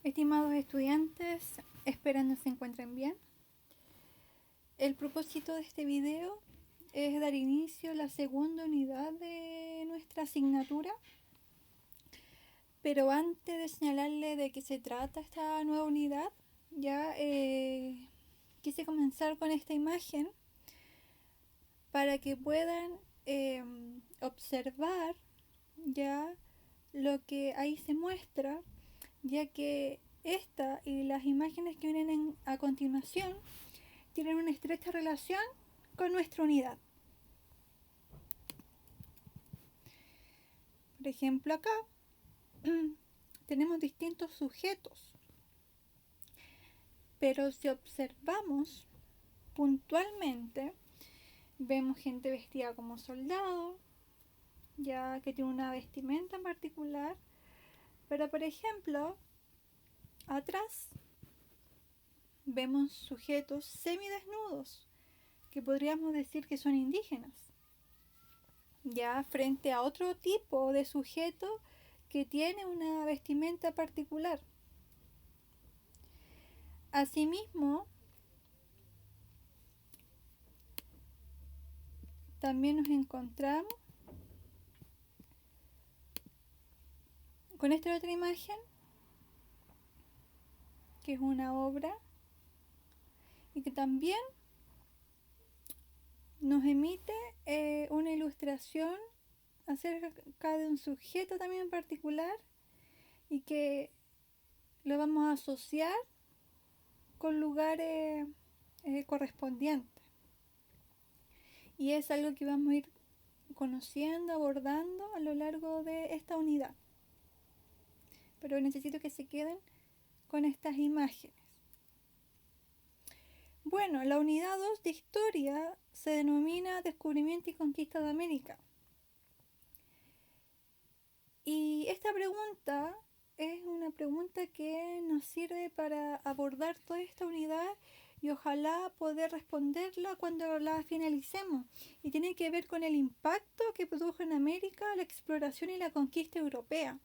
Estimados estudiantes, esperando se encuentren bien. El propósito de este video es dar inicio a la segunda unidad de nuestra asignatura. Pero antes de señalarle de qué se trata esta nueva unidad, ya quise comenzar con esta imagen para que puedan observar ya lo que ahí se muestra, ya que esta y las imágenes que vienen a continuación tienen una estrecha relación con nuestra unidad. Por ejemplo, acá tenemos distintos sujetos, pero si observamos puntualmente, vemos gente vestida como soldado, ya que tiene una vestimenta en particular, pero por ejemplo, atrás vemos sujetos semidesnudos, que podríamos decir que son indígenas, ya frente a otro tipo de sujeto que tiene una vestimenta particular. Asimismo, también nos encontramos con esta otra imagen, que es una obra y que también nos emite una ilustración acerca de un sujeto también en particular y que lo vamos a asociar con lugares correspondientes. Y es algo que vamos a ir conociendo, abordando a lo largo de esta unidad. Pero necesito que se queden con estas imágenes. Bueno, la unidad 2 de historia se denomina Descubrimiento y Conquista de América. Y esta pregunta es una pregunta que nos sirve para abordar toda esta unidad y ojalá poder responderla cuando la finalicemos. Y tiene que ver con el impacto que produjo en América la exploración y la conquista europea.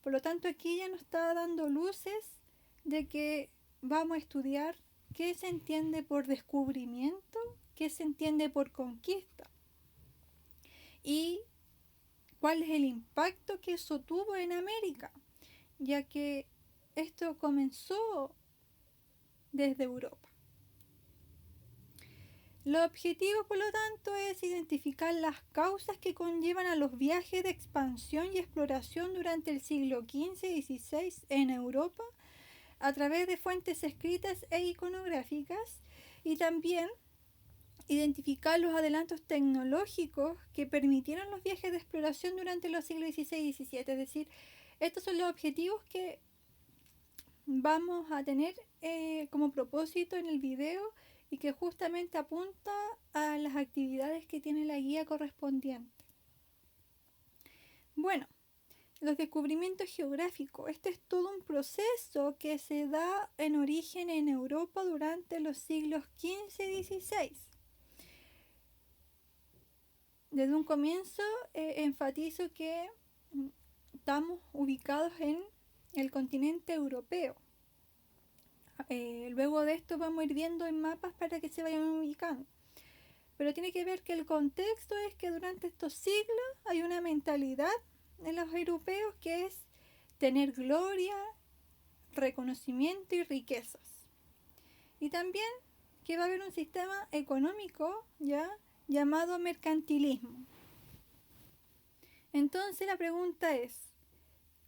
Por lo tanto, aquí ya nos está dando luces de que vamos a estudiar qué se entiende por descubrimiento, qué se entiende por conquista y cuál es el impacto que eso tuvo en América, ya que esto comenzó desde Europa. Lo objetivo, por lo tanto, es identificar las causas que conllevan a los viajes de expansión y exploración durante el siglo XV y XVI en Europa a través de fuentes escritas e iconográficas, y también identificar los adelantos tecnológicos que permitieron los viajes de exploración durante los siglos XVI y XVII. Es decir, estos son los objetivos que vamos a tener como propósito en el video y que justamente apunta a las actividades que tiene la guía correspondiente. Bueno, los descubrimientos geográficos. Este es todo un proceso que se da en origen en Europa durante los siglos XV y XVI. Desde un comienzo enfatizo que estamos ubicados en el continente europeo. Luego de esto vamos a ir viendo en mapas para que se vayan ubicando. Pero tiene que ver que el contexto es que durante estos siglos hay una mentalidad en los europeos que es tener gloria, reconocimiento y riquezas. Y también que va a haber un sistema económico ya llamado mercantilismo. Entonces la pregunta es,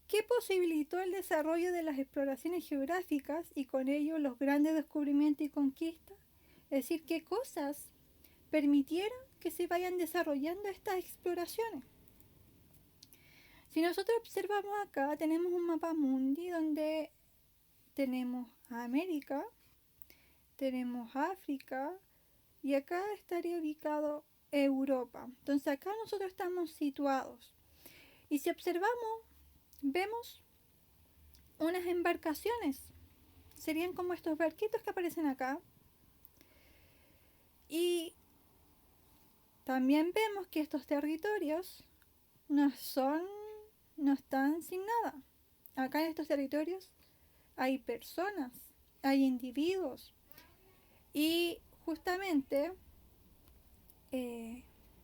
¿qué posibilitó el desarrollo de las exploraciones geográficas y con ello los grandes descubrimientos y conquistas? Es decir, ¿qué cosas permitieron que se vayan desarrollando estas exploraciones? Si nosotros observamos acá, tenemos un mapa mundi donde tenemos a América, tenemos África y acá estaría ubicado Europa. Entonces acá nosotros estamos situados. Y si observamos, vemos unas embarcaciones. Serían como estos barquitos que aparecen acá. Y también vemos que estos territorios no están sin nada. Acá en estos territorios hay personas, hay individuos. Y justamente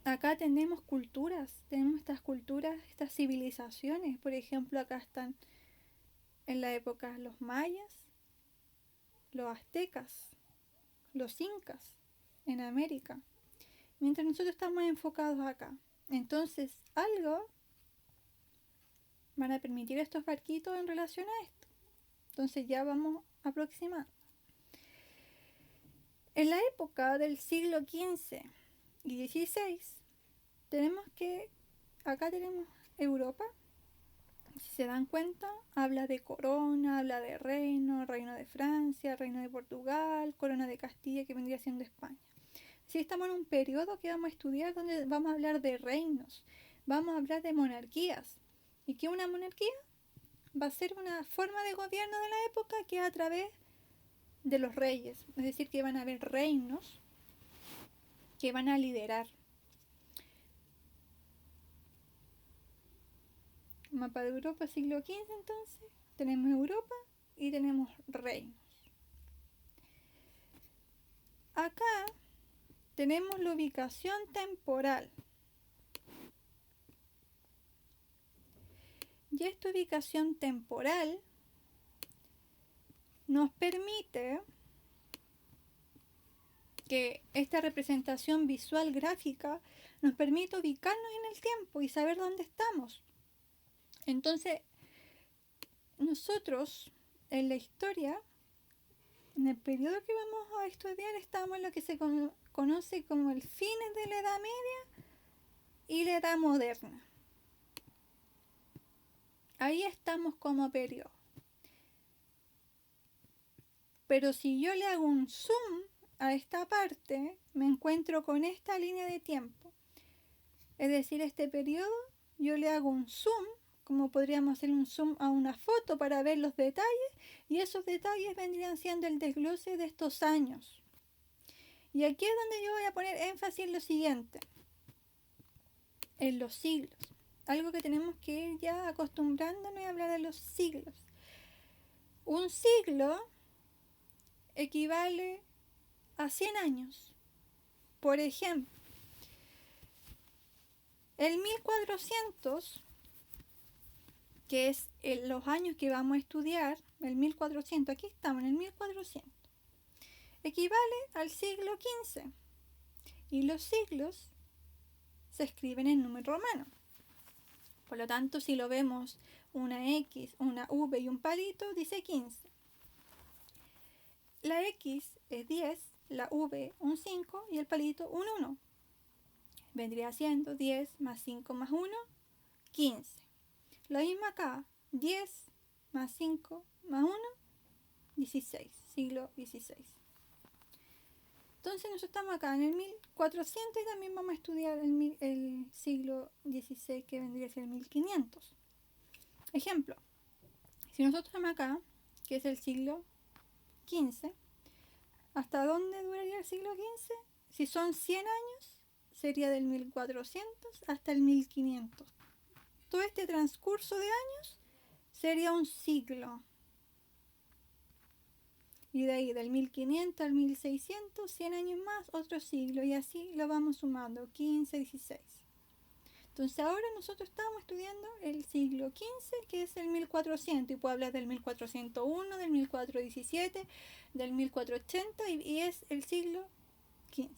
acá tenemos culturas, tenemos estas culturas, estas civilizaciones. Por ejemplo, acá están en la época los mayas, los aztecas, los incas en América, mientras nosotros estamos enfocados acá. Entonces, algo van a permitir estos barquitos en relación a esto. Entonces ya vamos aproximando. En la época del siglo XV y XVI, tenemos que, acá tenemos Europa. Si se dan cuenta, habla de corona, habla de reino, reino de Francia, reino de Portugal, corona de Castilla, que vendría siendo España. Si estamos en un periodo que vamos a estudiar donde vamos a hablar de reinos, vamos a hablar de monarquías. ¿Y qué es una monarquía? Va a ser una forma de gobierno de la época que es a través de los reyes, es decir, que van a haber reinos que van a liderar. Mapa de Europa siglo XV, entonces tenemos Europa y tenemos reinos. Acá tenemos la ubicación temporal. Y esta ubicación temporal nos permite que esta representación visual gráfica nos permite ubicarnos en el tiempo y saber dónde estamos. Entonces, nosotros en la historia, en el periodo que vamos a estudiar, estamos en lo que se conoce como el fines de la Edad Media y la Edad Moderna. Ahí estamos como periodo. Pero si yo le hago un zoom a esta parte, me encuentro con esta línea de tiempo. Es decir, este periodo, yo le hago un zoom, como podríamos hacer un zoom a una foto para ver los detalles, y esos detalles vendrían siendo el desglose de estos años. Y aquí es donde yo voy a poner énfasis en lo siguiente, en los siglos. Algo que tenemos que ir ya acostumbrándonos a hablar de los siglos. Un siglo equivale a 100 años. Por ejemplo, el 1400, que es los años que vamos a estudiar, el 1400, aquí estamos en el 1400, equivale al siglo XV. Y los siglos se escriben en número romano. Por lo tanto, si lo vemos una X, una V y un palito, dice 15. La X es 10, la V un 5 y el palito un 1. Vendría siendo 10 más 5 más 1, 15. Lo mismo acá, 10 más 5 más 1, 16, siglo XVI. Entonces nosotros estamos acá en el 1400 y también vamos a estudiar el siglo XVI, que vendría a ser el 1500. Ejemplo, si nosotros estamos acá, que es el siglo XV, ¿hasta dónde duraría el siglo XV? Si son 100 años, sería del 1400 hasta el 1500. Todo este transcurso de años sería un siglo. Y de ahí, del 1500 al 1600, 100 años más, otro siglo. Y así lo vamos sumando, 15, 16. Entonces ahora nosotros estamos estudiando el siglo XV, que es el 1400. Y puedo hablar del 1401, del 1417, del 1480, y es el siglo XV.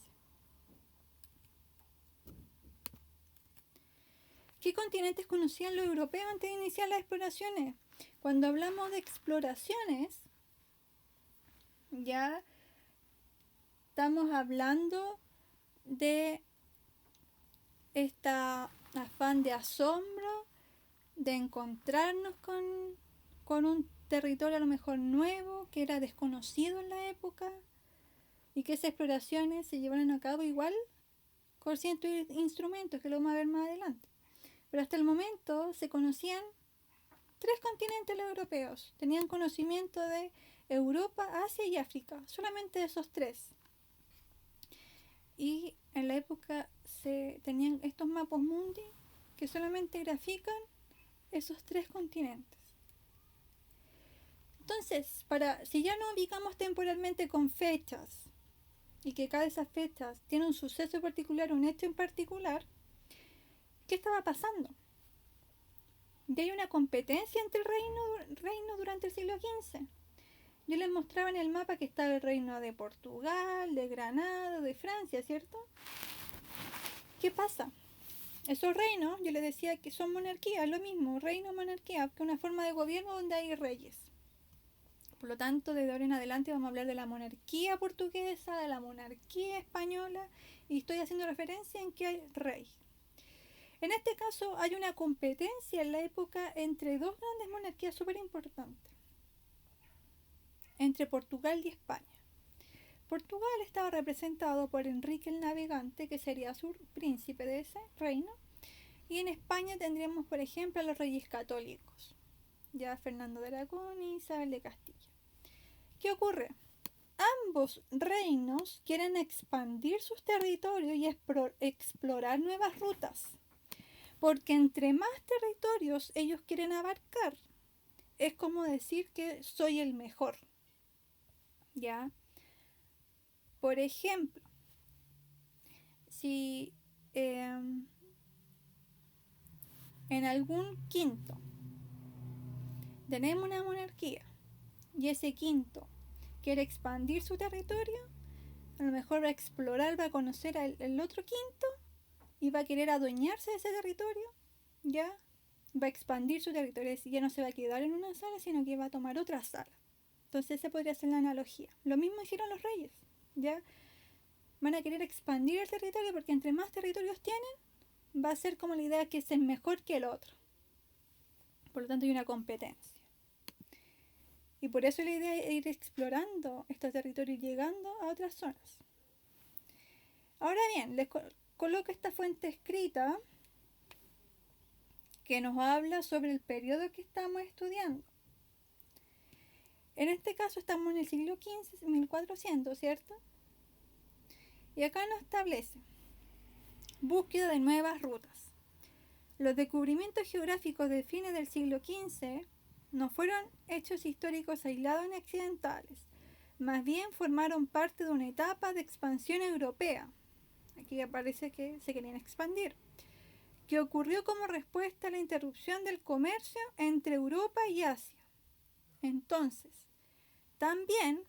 ¿Qué continentes conocían los europeos antes de iniciar las exploraciones? Cuando hablamos de exploraciones, ya estamos hablando de esta afán de asombro, de encontrarnos con un territorio a lo mejor nuevo, que era desconocido en la época, y que esas exploraciones se llevaron a cabo igual con ciertos instrumentos, que lo vamos a ver más adelante. Pero hasta el momento se conocían 3 continentes los europeos, tenían conocimiento de Europa, Asia y África, solamente esos 3. Y en la época se tenían estos mapas mundi que solamente grafican esos 3 continentes. Entonces Entonces, si ya nos ubicamos temporalmente con fechas y que cada de esas fechas tiene un suceso particular, un hecho en particular, ¿qué estaba pasando? Y hay una competencia entre reinos durante el siglo XV. Yo les mostraba en el mapa que estaba el reino de Portugal, de Granada, de Francia, ¿cierto? ¿Qué pasa? Esos reinos, yo les decía que son monarquías, lo mismo, reino monarquía, que una forma de gobierno donde hay reyes. Por lo tanto, desde ahora en adelante vamos a hablar de la monarquía portuguesa, de la monarquía española, y estoy haciendo referencia en que hay rey. En este caso hay una competencia en la época entre dos grandes monarquías súper importantes, entre Portugal y España. Portugal estaba representado por Enrique el Navegante, que sería su príncipe de ese reino, y en España tendríamos, por ejemplo, a los reyes católicos, ya Fernando de Aragón y Isabel de Castilla. ¿Qué ocurre? Ambos reinos quieren expandir sus territorios y explorar nuevas rutas, porque entre más territorios ellos quieren abarcar, es como decir que soy el mejor, ¿ya? Por ejemplo, si en algún quinto tenemos una monarquía y ese quinto quiere expandir su territorio, a lo mejor va a explorar, va a conocer al otro quinto y va a querer adueñarse de ese territorio, ¿ya? Va a expandir su territorio, es decir, ya no se va a quedar en una sala, sino que va a tomar otra sala. Entonces esa podría ser la analogía. Lo mismo hicieron los reyes, ¿ya? Van a querer expandir el territorio porque entre más territorios tienen, va a ser como la idea que es el mejor que el otro. Por lo tanto hay una competencia. Y por eso la idea es ir explorando estos territorios y llegando a otras zonas. Ahora bien, les coloco esta fuente escrita que nos habla sobre el periodo que estamos estudiando. En este caso estamos en el siglo XV, 1400, ¿cierto? Y acá nos establece búsqueda de nuevas rutas. Los descubrimientos geográficos de fines del siglo XV no fueron hechos históricos aislados ni accidentales, más bien formaron parte de una etapa de expansión europea. Aquí aparece que se querían expandir, que ocurrió como respuesta a la interrupción del comercio entre Europa y Asia. Entonces, también,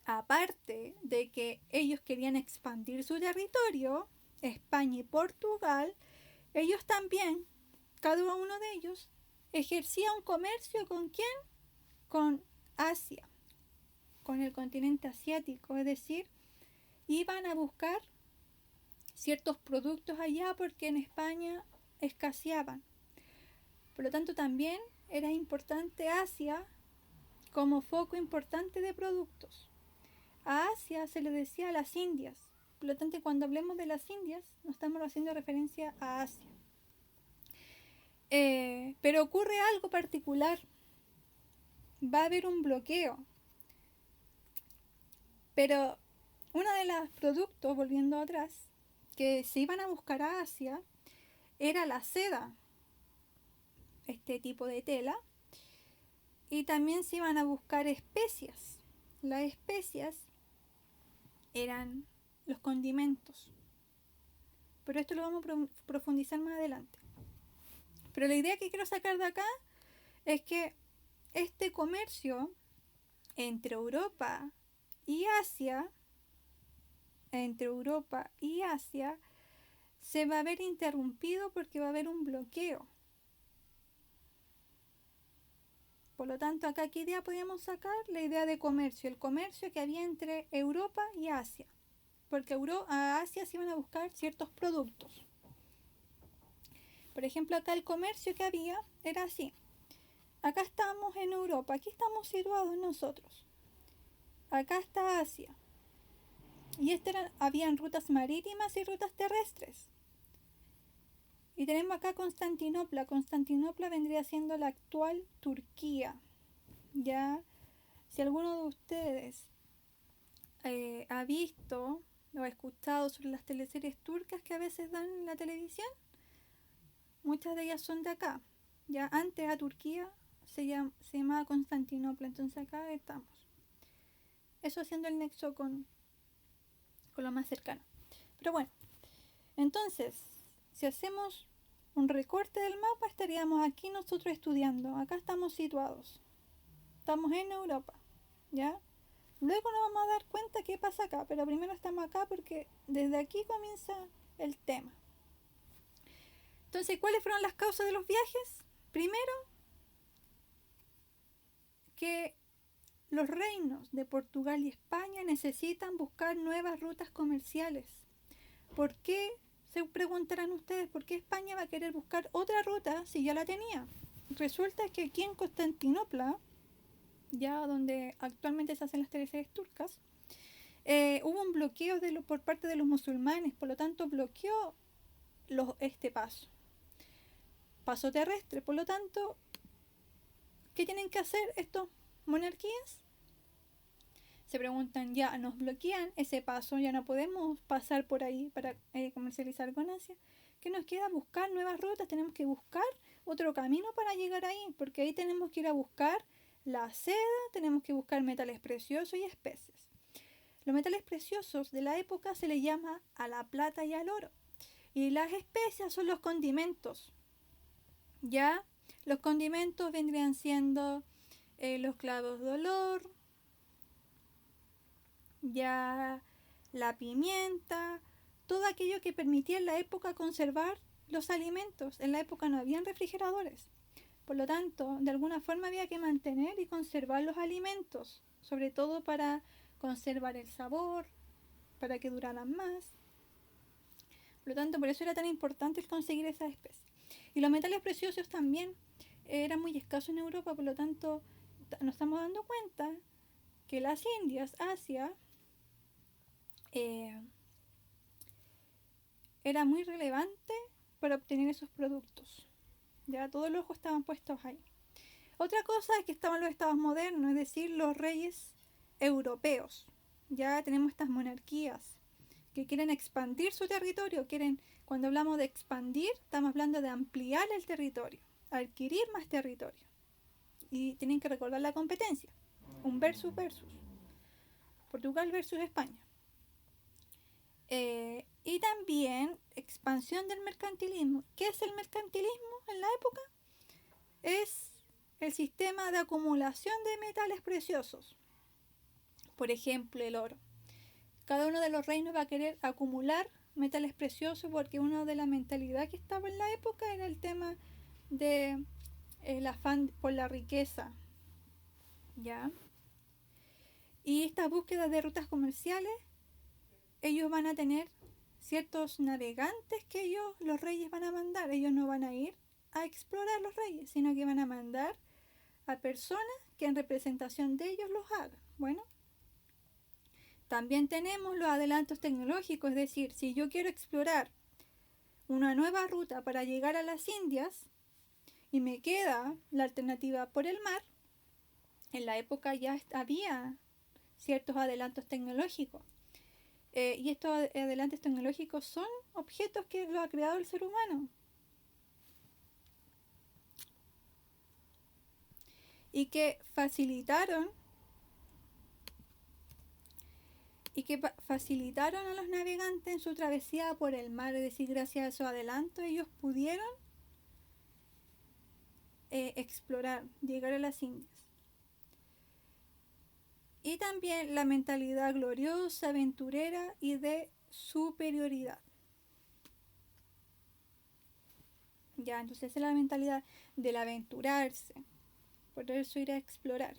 aparte de que ellos querían expandir su territorio, España y Portugal, ellos también, cada uno de ellos, ejercía un comercio ¿con quién? Con Asia, con el continente asiático, es decir, iban a buscar ciertos productos allá porque en España escaseaban. Por lo tanto, también era importante Asia como foco importante de productos. A Asia se le decía las Indias. Por lo tanto, cuando hablemos de las Indias, no estamos haciendo referencia a Asia. Pero ocurre algo particular. Va a haber un bloqueo. Pero uno de los productos, volviendo atrás, que se iban a buscar a Asia, era la seda, este tipo de tela, y también se iban a buscar especias. Las especias eran los condimentos, pero esto lo vamos a profundizar más adelante. Pero la idea que quiero sacar de acá es que este comercio entre Europa y Asia, se va a ver interrumpido porque va a haber un bloqueo. Por lo tanto, acá, ¿qué idea podíamos sacar? La idea de comercio, el comercio que había entre Europa y Asia, porque a Asia se iban a buscar ciertos productos. Por ejemplo, acá el comercio que había era así. Acá estamos en Europa, aquí estamos situados nosotros. Acá está Asia. Y habían rutas marítimas y rutas terrestres. Y tenemos acá Constantinopla. Constantinopla vendría siendo la actual Turquía. Ya, si alguno de ustedes ha visto o ha escuchado sobre las teleseries turcas que a veces dan en la televisión, muchas de ellas son de acá. Ya antes a Turquía se llamaba Constantinopla. Entonces acá estamos. Eso haciendo el nexo con lo más cercano. Pero bueno, entonces, si hacemos un recorte del mapa, estaríamos aquí nosotros estudiando. Acá estamos situados. Estamos en Europa, ¿ya? Luego nos vamos a dar cuenta qué pasa acá, pero primero estamos acá porque desde aquí comienza el tema. Entonces, ¿cuáles fueron las causas de los viajes? Primero, que los reinos de Portugal y España necesitan buscar nuevas rutas comerciales. ¿Por qué? Se preguntarán ustedes, ¿por qué España va a querer buscar otra ruta si ya la tenía? Resulta que aquí en Constantinopla, ya donde actualmente se hacen las teleseries turcas, hubo un bloqueo por parte de los musulmanes, por lo tanto bloqueó este paso terrestre. Por lo tanto, ¿qué tienen que hacer estas monarquías? Se preguntan, ya nos bloquean ese paso, ya no podemos pasar por ahí para comercializar con Asia. ¿Qué nos queda? Buscar nuevas rutas, tenemos que buscar otro camino para llegar ahí, porque ahí tenemos que ir a buscar la seda, tenemos que buscar metales preciosos y especies. Los metales preciosos de la época se les llama a la plata y al oro, y las especias son los condimentos. Ya los condimentos vendrían siendo los clavos de olor, ya la pimienta, todo aquello que permitía en la época conservar los alimentos. En la época no habían refrigeradores, por lo tanto, de alguna forma había que mantener y conservar los alimentos, sobre todo para conservar el sabor, para que duraran más. Por lo tanto, por eso era tan importante el conseguir esas especies. Y los metales preciosos también eran muy escasos en Europa, por lo tanto, nos estamos dando cuenta que las Indias, Asia, era muy relevante para obtener esos productos. Ya todos los ojos estaban puestos ahí. Otra cosa es que estaban los estados modernos, es decir, los reyes europeos. Ya tenemos estas monarquías que quieren expandir su territorio, cuando hablamos de expandir, estamos hablando de ampliar el territorio, adquirir más territorio. Y tienen que recordar la competencia, un versus. Portugal versus España. Y también expansión del mercantilismo. ¿Qué es el mercantilismo en la época? Es el sistema de acumulación de metales preciosos. Por ejemplo, el oro. Cada uno de los reinos va a querer acumular metales preciosos porque una de la mentalidad que estaba en la época era el tema de el afán por la riqueza. ¿Ya? Y esta búsqueda de rutas comerciales, ellos van a tener ciertos navegantes que los reyes van a mandar. Ellos no van a ir a explorar los reyes, sino que van a mandar a personas que en representación de ellos los hagan. Bueno, también tenemos los adelantos tecnológicos, es decir, si yo quiero explorar una nueva ruta para llegar a las Indias y me queda la alternativa por el mar, en la época ya había ciertos adelantos tecnológicos. Y estos adelantos tecnológicos son objetos que lo ha creado el ser humano. Y que facilitaron a los navegantes en su travesía por el mar. Es decir, gracias a esos adelantos ellos pudieron explorar, llegar a las Indias. Y también la mentalidad gloriosa, aventurera y de superioridad. Ya, entonces esa es la mentalidad del aventurarse, por eso ir a explorar.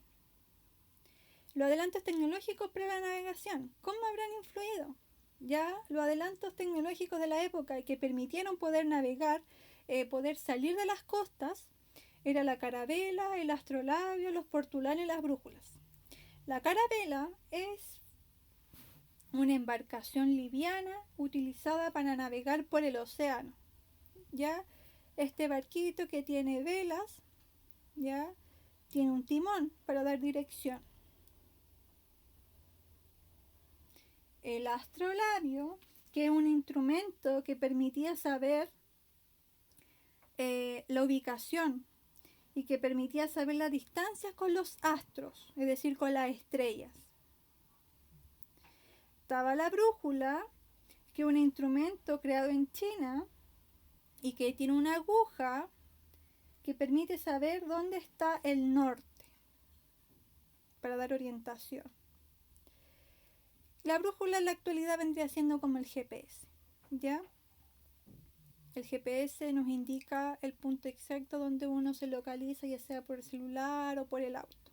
Los adelantos tecnológicos para la navegación, ¿cómo habrán influido? Ya, los adelantos tecnológicos de la época que permitieron poder navegar, poder salir de las costas, era la carabela, el astrolabio, los portulanes y las brújulas. La carabela es una embarcación liviana utilizada para navegar por el océano. Ya, este barquito que tiene velas, ya, tiene un timón para dar dirección. El astrolabio, que es un instrumento que permitía saber la ubicación y que permitía saber las distancias con los astros, es decir, con las estrellas. Estaba la brújula, que es un instrumento creado en China y que tiene una aguja que permite saber dónde está el norte para dar orientación. La brújula en la actualidad vendría siendo como el GPS, ¿ya? El GPS nos indica el punto exacto donde uno se localiza, ya sea por el celular o por el auto,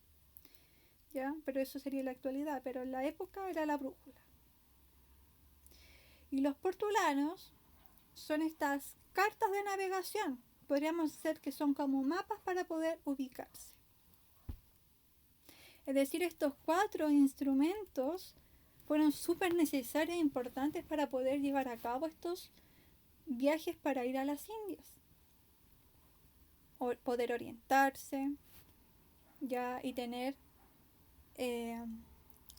¿ya? Pero eso sería la actualidad, pero en la época era la brújula. Y los portulanos son estas cartas de navegación, podríamos decir que son como mapas para poder ubicarse. Es decir, estos 4 instrumentos fueron súper necesarios e importantes para poder llevar a cabo estos viajes para ir a las Indias, o poder orientarse, ya, y tener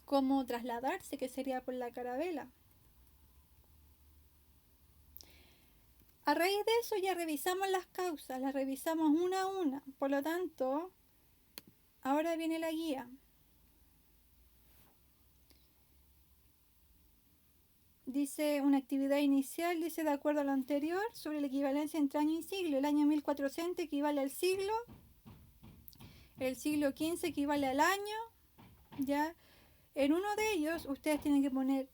cómo trasladarse, que sería por la carabela. A raíz de eso ya revisamos las causas, las revisamos una a una, por lo tanto, ahora viene la guía. Dice una actividad inicial, dice de acuerdo a lo anterior, sobre la equivalencia entre año y siglo. El año 1400 equivale al siglo, el siglo XV equivale al año, ¿ya? En uno de ellos ustedes tienen que poner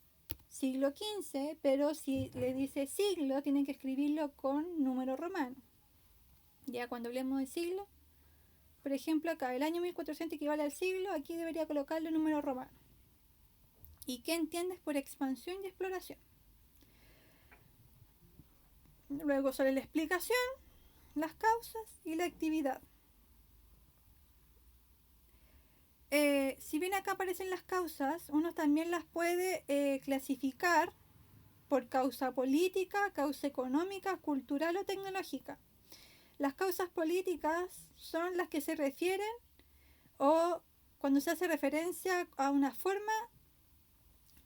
siglo XV, pero si le dice siglo, tienen que escribirlo con número romano. Ya cuando hablemos de siglo, por ejemplo acá, el año 1400 equivale al siglo, aquí debería colocarle el número romano. ¿Y qué entiendes por expansión y exploración? Luego sobre la explicación, las causas y la actividad. Si bien acá aparecen las causas, uno también las puede clasificar por causa política, causa económica, cultural o tecnológica. Las causas políticas son las que se refieren o cuando se hace referencia a una forma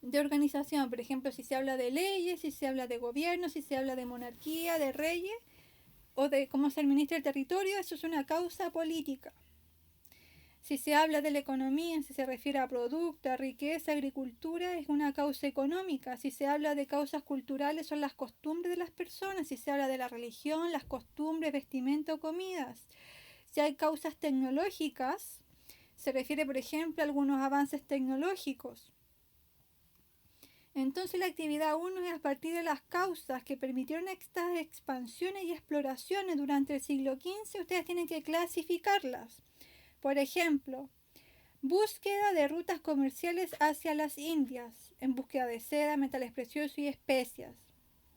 de organización, por ejemplo, si se habla de leyes, si se habla de gobierno, si se habla de monarquía, de reyes o de cómo se administra el territorio, eso es una causa política. Si se habla de la economía, si se refiere a producto, a riqueza, agricultura, es una causa económica. Si se habla de causas culturales, son las costumbres de las personas. Si se habla de la religión, las costumbres, vestimenta o comidas. Si hay causas tecnológicas, se refiere, por ejemplo, a algunos avances tecnológicos. Entonces la actividad 1 es a partir de las causas que permitieron estas expansiones y exploraciones durante el siglo XV, ustedes tienen que clasificarlas. Por ejemplo, búsqueda de rutas comerciales hacia las Indias, en búsqueda de seda, metales preciosos y especias.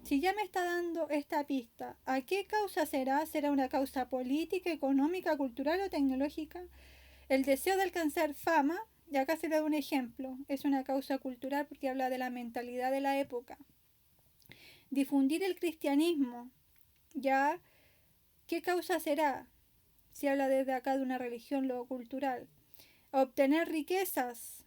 Si ya me está dando esta pista, ¿a qué causa será? ¿Será una causa política, económica, cultural o tecnológica? El deseo de alcanzar fama, y acá se da un ejemplo, es una causa cultural porque habla de la mentalidad de la época. Difundir el cristianismo, ¿ya? ¿Qué causa será? Si habla desde acá de una religión, lo cultural. Obtener riquezas,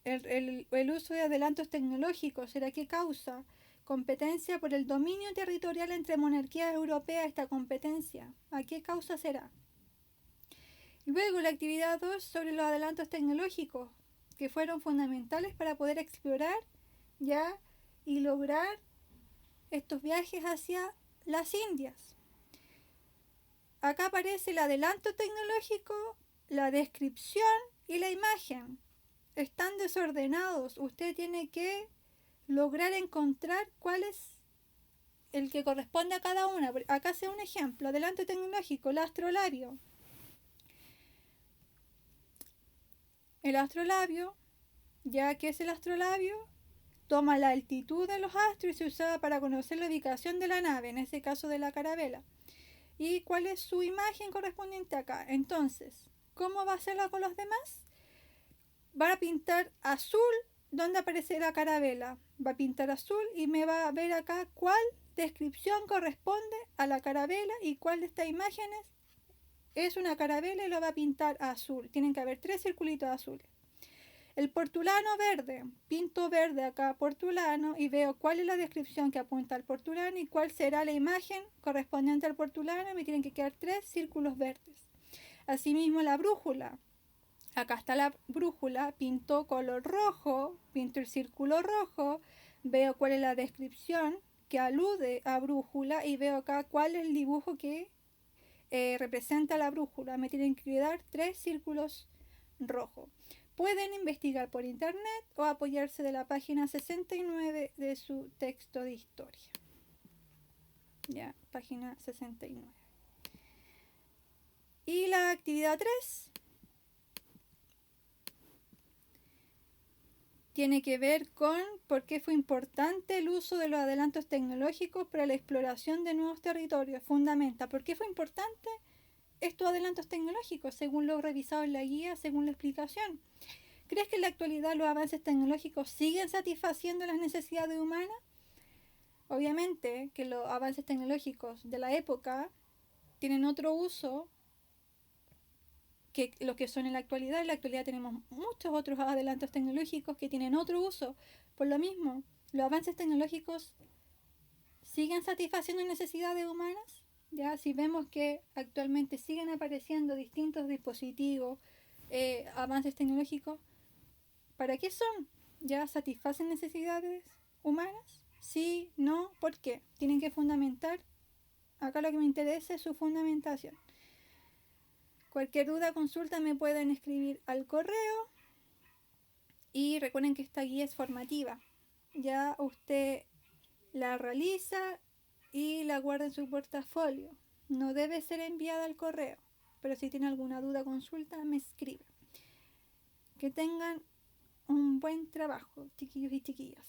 el uso de adelantos tecnológicos, ¿será qué causa? Competencia por el dominio territorial entre monarquías europeas, esta competencia, ¿a qué causa será? Luego la actividad 2 sobre los adelantos tecnológicos, que fueron fundamentales para poder explorar ya y lograr estos viajes hacia las Indias. Acá aparece el adelanto tecnológico, la descripción y la imagen. Están desordenados. Usted tiene que lograr encontrar cuál es el que corresponde a cada una. Acá hace un ejemplo. Adelanto tecnológico, el astrolabio. El astrolabio, ya que es el astrolabio, toma la altitud de los astros y se usaba para conocer la ubicación de la nave, en este caso de la carabela. ¿Y cuál es su imagen correspondiente acá? Entonces, ¿cómo va a hacerlo con los demás? Va a pintar azul donde aparece la carabela. Va a pintar azul y me va a ver acá cuál descripción corresponde a la carabela y cuál de estas imágenes es una carabela y lo va a pintar azul. Tienen que haber 3 circulitos azules. El portulano verde, pinto verde acá portulano y veo cuál es la descripción que apunta al portulano y cuál será la imagen correspondiente al portulano. Me tienen que quedar 3 círculos verdes. Asimismo, la brújula. Acá está la brújula, pinto color rojo, pinto el círculo rojo, veo cuál es la descripción que alude a brújula y veo acá cuál es el dibujo que representa la brújula. Me tienen que dar 3 círculos rojos. Pueden investigar por internet o apoyarse de la página 69 de su texto de historia. Ya, página 69. Y la actividad 3 tiene que ver con por qué fue importante el uso de los adelantos tecnológicos para la exploración de nuevos territorios. Fundamenta, ¿por qué fue importante estos adelantos tecnológicos según lo revisado en la guía, según la explicación? ¿Crees que en la actualidad los avances tecnológicos siguen satisfaciendo las necesidades humanas? Obviamente que los avances tecnológicos de la época tienen otro uso que los que son en la actualidad. En la actualidad tenemos muchos otros adelantos tecnológicos que tienen otro uso. Por lo mismo, los avances tecnológicos siguen satisfaciendo necesidades humanas. Ya, si vemos que actualmente siguen apareciendo distintos dispositivos, avances tecnológicos, ¿para qué son? ¿Ya satisfacen necesidades humanas? Sí, no, ¿por qué? Tienen que fundamentar. Acá lo que me interesa es su fundamentación. Cualquier duda, consulta, me pueden escribir al correo. Y recuerden que esta guía es formativa. Ya usted la realiza y la guarda en su portafolio. No debe ser enviada al correo. Pero si tiene alguna duda, consulta, me escribe. Que tengan un buen trabajo, chiquillos y chiquillas.